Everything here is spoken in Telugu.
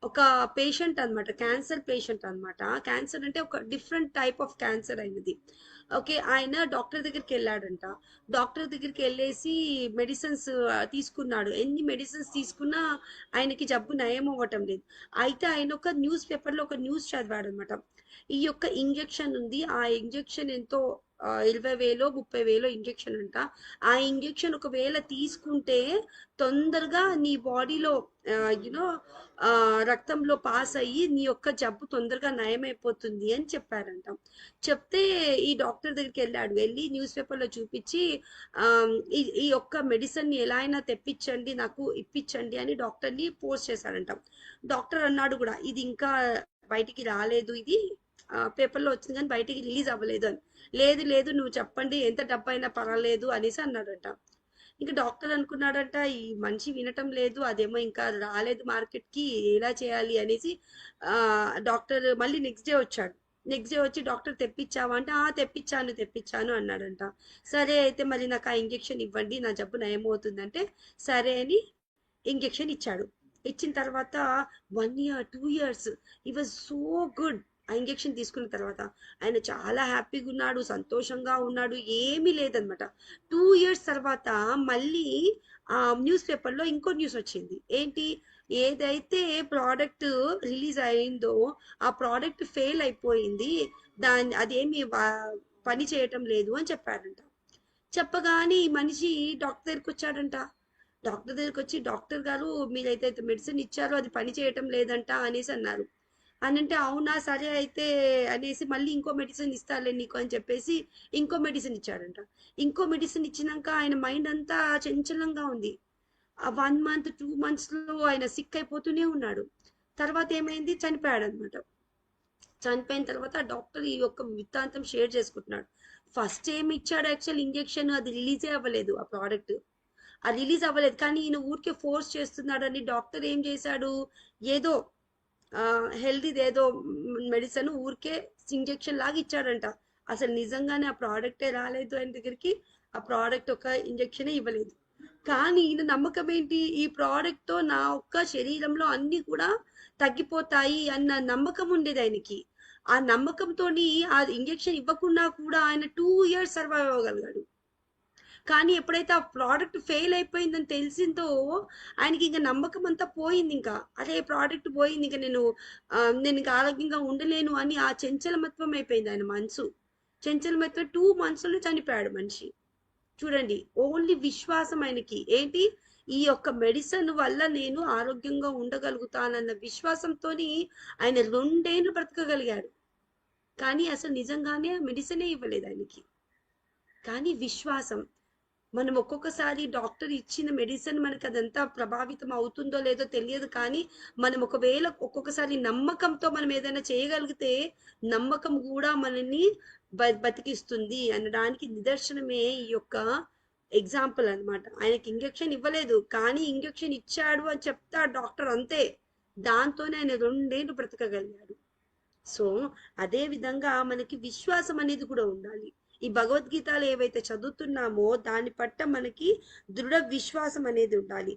ఒక పేషెంట్ అన్నమాట, క్యాన్సర్ పేషెంట్ అన్నమాట. క్యాన్సర్ అంటే ఒక డిఫరెంట్ టైప్ ఆఫ్ క్యాన్సర్ అయినది. ఓకే, ఆయన డాక్టర్ దగ్గరికి వెళ్ళాడంట. డాక్టర్ దగ్గరికి వెళ్ళేసి మెడిసిన్స్ తీసుకున్నాడు. ఎన్ని మెడిసిన్స్ తీసుకున్నా ఆయనకి జబ్బు నయం అవ్వటం లేదు. అయితే ఆయన ఒక న్యూస్ పేపర్ లో ఒక న్యూస్ చదివాడు అనమాట. ఈ యొక్క ఇంజెక్షన్ ఉంది, ఆ ఇంజెక్షన్ ఎంతో 20,000 30,000 ఇంజెక్షన్ అంట. ఆ ఇంజెక్షన్ ఒకవేళ తీసుకుంటే తొందరగా నీ బాడీలో యునో రక్తంలో పాస్ అయ్యి నీ యొక్క జబ్బు తొందరగా నయమైపోతుంది అని చెప్పారంట. చెప్తే ఈ డాక్టర్ దగ్గరికి వెళ్ళాడు. వెళ్ళి న్యూస్ పేపర్ లో చూపించి ఆ, ఈ యొక్క మెడిసిన్ ని ఎలా అయినా తెప్పించండి, నాకు ఇప్పించండి అని డాక్టర్ ని ఫోర్స్ చేశాడంట. డాక్టర్ అన్నాడు కూడా, ఇది ఇంకా బయటికి రాలేదు, ఇది పేపర్లో వచ్చింది కానీ బయటికి రిలీజ్ అవ్వలేదు అని. లేదు లేదు, నువ్వు చెప్పండి, ఎంత డబ్బు అయినా పర్వాలేదు అనేసి అన్నాడంట. ఇంకా డాక్టర్ అనుకున్నాడంట, ఈ మనిషి వినటం లేదు, అదేమో ఇంకా రాలేదు మార్కెట్ కి, ఎలా చేయాలి అనేసి ఆ డాక్టర్ మళ్ళీ నెక్స్ట్ డే వచ్చాడు. నెక్స్ట్ డే వచ్చి, డాక్టర్ తెప్పించావా అంటే, తెప్పించాను తెప్పించాను అన్నాడంట. సరే అయితే మరి నాకు ఆ ఇంజెక్షన్ ఇవ్వండి, నా జబ్బు నయమవుతుందంటే సరే అని ఇంజెక్షన్ ఇచ్చాడు. ఇచ్చిన తర్వాత 1 year 2 years ఈ వాజ్ సో గుడ్. ఆ ఇంజెక్షన్ తీసుకున్న తర్వాత ఆయన చాలా హ్యాపీగా ఉన్నాడు, సంతోషంగా ఉన్నాడు, ఏమీ లేదనమాట. 2 years తర్వాత మళ్ళీ ఆ న్యూస్ పేపర్ లో ఇంకో న్యూస్ వచ్చింది. ఏంటి? ఏదైతే ప్రోడక్ట్ రిలీజ్ అయిందో ఆ ప్రోడక్ట్ ఫెయిల్ అయిపోయింది, అదేమి పని చేయటం లేదు అని చెప్పారంట. చెప్పగానే ఈ మనిషి డాక్టర్ దగ్గరికి వచ్చాడంట. డాక్టర్ దగ్గరికి వచ్చి, డాక్టర్ గారు మీరైతే మెడిసిన్ ఇచ్చారో అది పని చేయటం లేదంట అనేసి అన్నారు. అని అంటే, అవునా సరే అయితే అనేసి మళ్ళీ ఇంకో మెడిసిన్ ఇస్తాలే నీకు అని చెప్పేసి ఇంకో మెడిసిన్ ఇచ్చాడంట. ఇంకో మెడిసిన్ ఇచ్చినాక ఆయన మైండ్ అంతా చంచలంగా ఉంది. ఆ 1 month 2 months లో ఆయన సిక్ అయిపోతూనే ఉన్నాడు. తర్వాత ఏమైంది, చనిపోయాడు అనమాట. చనిపోయిన తర్వాత ఆ డాక్టర్ ఈ యొక్క వృత్తాంతం షేర్ చేసుకుంటున్నాడు. ఫస్ట్ ఏమి ఇచ్చాడు యాక్చువల్ ఇంజెక్షన్, అది రిలీజే అవ్వలేదు ఆ ప్రోడక్ట్. ఆ రిలీజ్ అవ్వలేదు కానీ ఈయన ఊరికే ఫోర్స్ చేస్తున్నాడు అని డాక్టర్ ఏం చేశాడు, ఏదో హెల్దీ ఏదో మెడిసిన్ ఊరికే ఇంజెక్షన్ లాగా ఇచ్చాడంట. అసలు నిజంగానే ఆ ప్రోడక్టే రాలేదు ఆయన దగ్గరికి, ఆ ప్రోడక్ట్ ఒక ఇంజెక్షన్ ఇవ్వలేదు. కానీ ఈయన నమ్మకం ఏంటి, ఈ ప్రోడక్ట్ తో నా ఒక్క శరీరంలో అన్ని కూడా తగ్గిపోతాయి అన్న నమ్మకం ఉండేది ఆయనకి. ఆ నమ్మకంతోని ఆ ఇంజెక్షన్ ఇవ్వకుండా కూడా ఆయన 2 years సర్వైవ్ అవ్వగలిగాడు. కానీ ఎప్పుడైతే ఆ ప్రోడక్ట్ ఫెయిల్ అయిపోయిందని తెలిసిందో ఆయనకి ఇంకా నమ్మకం అంతా పోయింది. ఇంకా అదే ప్రోడక్ట్ పోయింది, ఇంకా నేను ఇంకా ఆరోగ్యంగా ఉండలేను అని ఆ చంచలమత్వం అయిపోయింది ఆయన మనసు. చంచలమత్వం 2 months లో చనిపోయాడు మనిషి. చూడండి, ఓన్లీ విశ్వాసం ఆయనకి ఏంటి, ఈ యొక్క మెడిసిన్ వల్ల నేను ఆరోగ్యంగా ఉండగలుగుతానన్న విశ్వాసంతోని ఆయన 2 ఏళ్ళు బ్రతకగలిగాడు. కానీ అసలు నిజంగానే మెడిసినే ఇవ్వలేదు ఆయనకి, కానీ విశ్వాసం. మనం ఒక్కొక్కసారి డాక్టర్ ఇచ్చిన మెడిసిన్ మనకి అదంతా ప్రభావితం అవుతుందో లేదో తెలియదు, కానీ మనం ఒకవేళ ఒక్కొక్కసారి నమ్మకంతో మనం ఏదైనా చేయగలిగితే నమ్మకం కూడా మనల్ని బతికిస్తుంది అనడానికి నిదర్శనమే ఈ యొక్క ఎగ్జాంపుల్ అన్నమాట. ఆయనకి ఇంజెక్షన్ ఇవ్వలేదు కానీ ఇంజెక్షన్ ఇచ్చాడు అని చెప్తా డాక్టర్, అంతే. దాంతోనే ఆయన 2 ఏళ్ళు బ్రతకగలిగాడు. సో అదే విధంగా మనకి విశ్వాసం అనేది కూడా ఉండాలి. ఈ భగవద్గీతలో ఏవైతే చదువుతున్నామో దాని పట్ల మనకి దృఢ విశ్వాసం అనేది ఉండాలి.